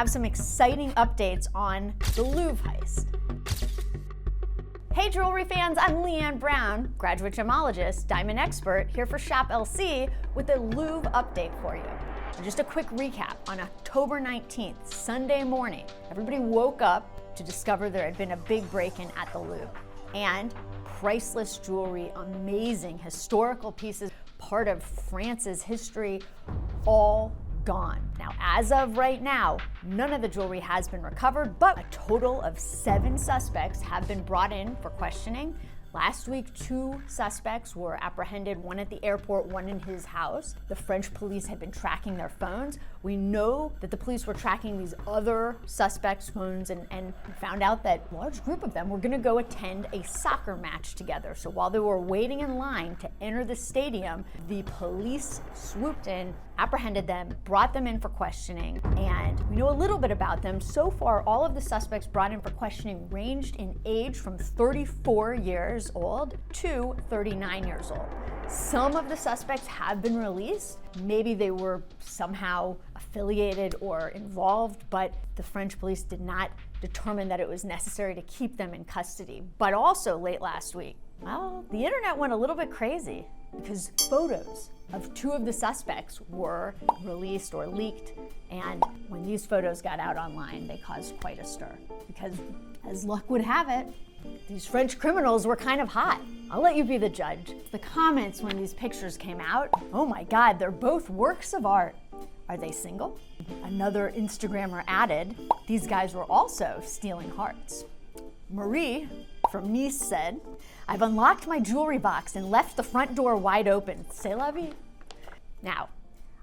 have some exciting updates on the Louvre Heist. Hey jewelry fans, I'm Leigh Anne Brown, graduate gemologist, diamond expert, here for Shop LC with a Louvre update for you. And just a quick recap, on October 19th, Sunday morning, everybody woke up to discover there had been a big break-in at the Louvre. And priceless jewelry, amazing historical pieces, part of France's history, all gone. Now, as of right now, none of the jewelry has been recovered, but a total of 7 suspects have been brought in for questioning. Last week, 2 suspects were apprehended, one at the airport, one in his house. The French police had been tracking their phones. We know that the police were tracking these other suspects' phones and found out that a large group of them were gonna go attend a soccer match together. So while they were waiting in line to enter the stadium, the police swooped in, apprehended them, brought them in for questioning, and we know a little bit about them. So far, all of the suspects brought in for questioning ranged in age from 34 years old to 39 years old. Some of the suspects have been released. Maybe they were somehow affiliated or involved, but the French police did not determine that it was necessary to keep them in custody. But also late last week, well, the internet went a little bit crazy because photos of 2 of the suspects were released or leaked, and when these photos got out online, they caused quite a stir because, as luck would have it, these French criminals were kind of hot. I'll let you be the judge. The comments when these pictures came out, oh my God, they're both works of art. Are they single? Another Instagrammer added, these guys were also stealing hearts. Marie from Nice said, I've unlocked my jewelry box and left the front door wide open. C'est la vie. Now,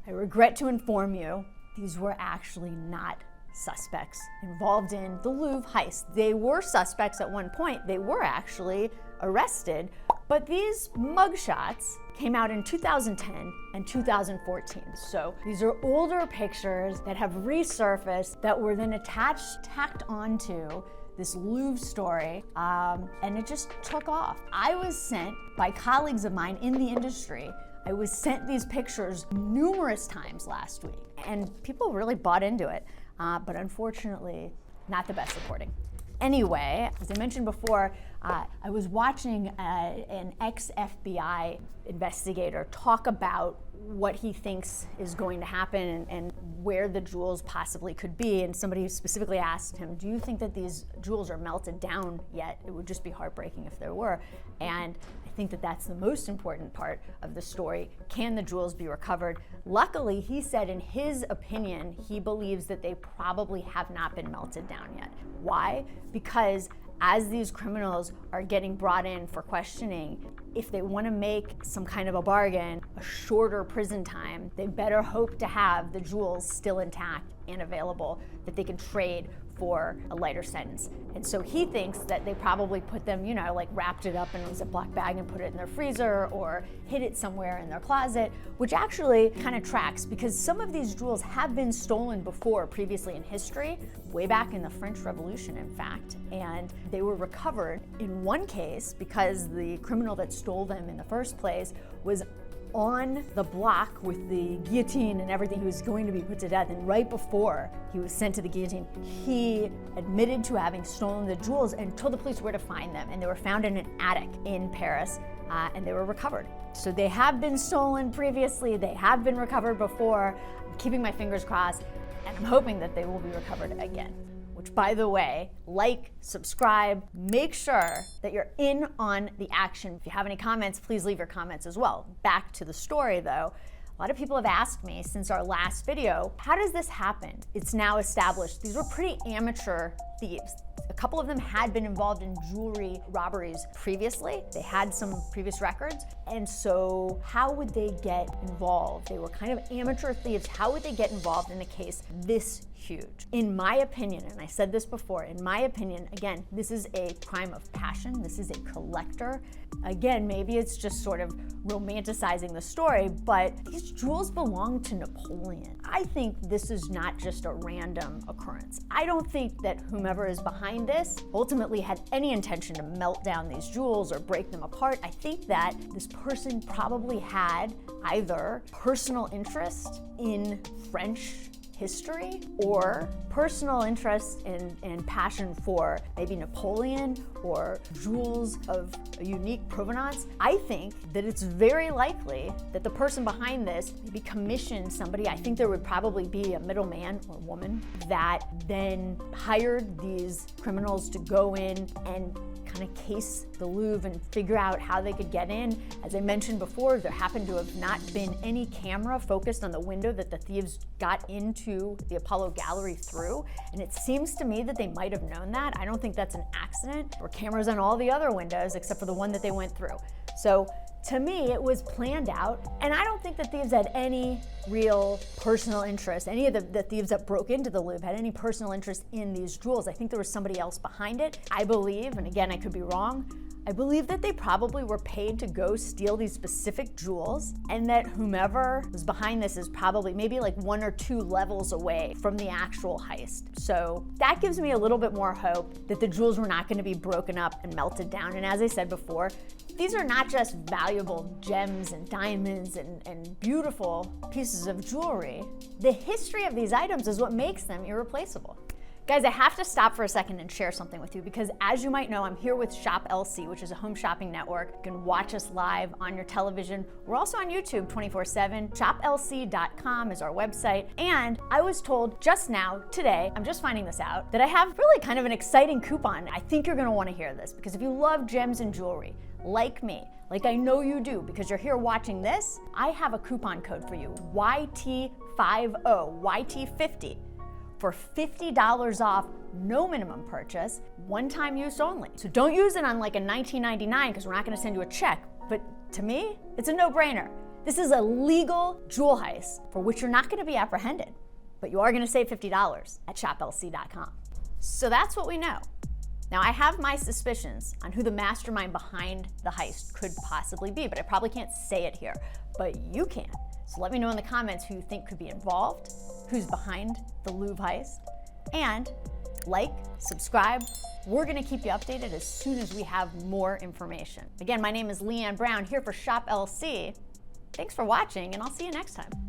I regret to inform you, these were actually not suspects involved in the Louvre heist. They were suspects at one point. They were actually arrested, but these mugshots came out in 2010 and 2014. So these are older pictures that have resurfaced that were then tacked onto this Louvre story, and it just took off. I was sent by colleagues of mine in the industry, I was sent these pictures numerous times last week, and people really bought into it, but unfortunately, not the best reporting. Anyway, as I mentioned before, I was watching an ex-FBI investigator talk about what he thinks is going to happen and where the jewels possibly could be. And somebody specifically asked him, do you think that these jewels are melted down yet? It would just be heartbreaking if there were. And I think that that's the most important part of the story. Can the jewels be recovered? Luckily, he said in his opinion, he believes that they probably have not been melted down yet. Why? Because as these criminals are getting brought in for questioning, if they want to make some kind of a bargain, a shorter prison time, they better hope to have the jewels still intact and available that they can trade for a lighter sentence. And so he thinks that they probably put them, like wrapped it up in a Ziploc bag and put it in their freezer or hid it somewhere in their closet, which actually kind of tracks because some of these jewels have been stolen before previously in history, way back in the French Revolution, in fact, and they were recovered in one case because the criminal that stole them in the first place was on the block with the guillotine and everything. He was going to be put to death, and right before he was sent to the guillotine, he admitted to having stolen the jewels and told the police where to find them, and they were found in an attic in Paris, and they were recovered. So they have been stolen previously, they have been recovered before. I'm keeping my fingers crossed, and I'm hoping that they will be recovered again. Which, by the way, like, subscribe, make sure that you're in on the action. If you have any comments, please leave your comments as well. Back to the story though. A lot of people have asked me since our last video, how does this happen? It's now established these were pretty amateur thieves. A couple of them had been involved in jewelry robberies previously. They had some previous records. And so how would they get involved? They were kind of amateur thieves. How would they get involved in a case this huge? In my opinion, and I said this before, in my opinion, again, this is a crime of passion. This is a collector. Again, maybe it's just sort of romanticizing the story, but these jewels belong to Napoleon. I think this is not just a random occurrence. I don't think that whomever is behind this ultimately had any intention to melt down these jewels or break them apart. I think that this person probably had either personal interest in French history or personal interest and passion for maybe Napoleon or jewels of a unique provenance, I think that it's very likely that the person behind this maybe commissioned somebody. I think there would probably be a middleman or woman that then hired these criminals to go in and kind of case the Louvre and figure out how they could get in. As I mentioned before, there happened to have not been any camera focused on the window that the thieves got into the Apollo gallery through. And it seems to me that they might have known that. I don't think that's an accident. There were cameras on all the other windows except for the one that they went through. So to me, it was planned out, and I don't think the thieves had any real personal interest. Any of the thieves that broke into the Louvre had any personal interest in these jewels. I think there was somebody else behind it. I believe, and again, I could be wrong, I believe that they probably were paid to go steal these specific jewels, and that whomever was behind this is probably maybe like 1 or 2 levels away from the actual heist. So that gives me a little bit more hope that the jewels were not going to be broken up and melted down. And as I said before, these are not just valuable gems and diamonds and beautiful pieces of jewelry. The history of these items is what makes them irreplaceable. Guys, I have to stop for a second and share something with you because as you might know, I'm here with Shop LC, which is a home shopping network. You can watch us live on your television. We're also on YouTube 24/7. ShopLC.com is our website. And I was told just now, today, I'm just finding this out, that I have really kind of an exciting coupon. I think you're gonna wanna hear this because if you love gems and jewelry, like me, like I know you do because you're here watching this, I have a coupon code for you, YT50, YT50. For $50 off, no minimum purchase, one-time use only. So don't use it on like a $19.99 because we're not gonna send you a check. But to me, it's a no-brainer. This is a legal jewel heist for which you're not gonna be apprehended, but you are gonna save $50 at ShopLC.com. So that's what we know. Now I have my suspicions on who the mastermind behind the heist could possibly be, but I probably can't say it here, but you can. So let me know in the comments who you think could be involved, who's behind the Louvre heist, and like, subscribe. We're gonna keep you updated as soon as we have more information. Again, my name is Leigh Anne Brown here for Shop LC. Thanks for watching, and I'll see you next time.